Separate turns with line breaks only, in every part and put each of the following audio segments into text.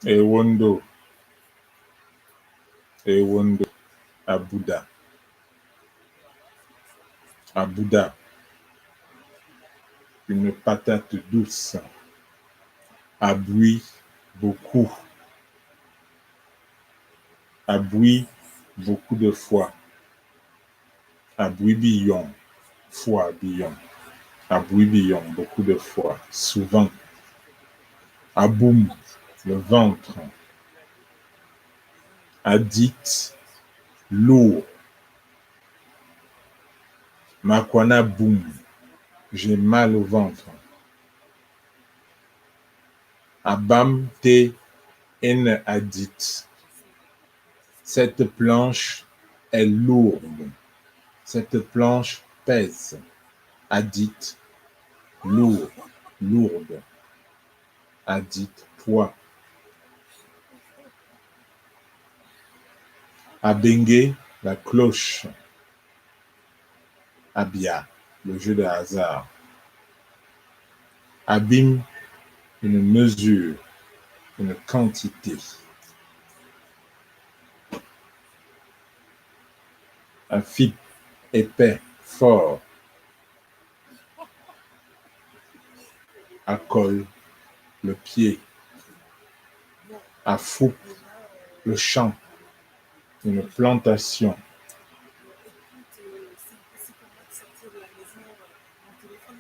Ewondo, Ewondo, Abouda, Abouda, une patate douce, abouit beaucoup, abouit beaucoup de fois, abouit billon, fois billon, abouit billon beaucoup de fois, souvent, aboum, le ventre, addict, lourd, makwana boum, j'ai mal au ventre, abam te en addict, cette planche est lourde, cette planche pèse, addict, lourd, lourde, addict, poids. Abengue, la cloche. Abia, le jeu de hasard. Abîme, une mesure, une quantité. Afip, épais, fort. Acole, le pied. Afoupe, le champ, une plantation.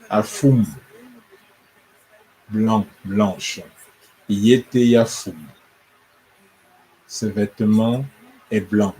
Afoum, blanc, blanche. Yete yafoum. Ce vêtement est blanc.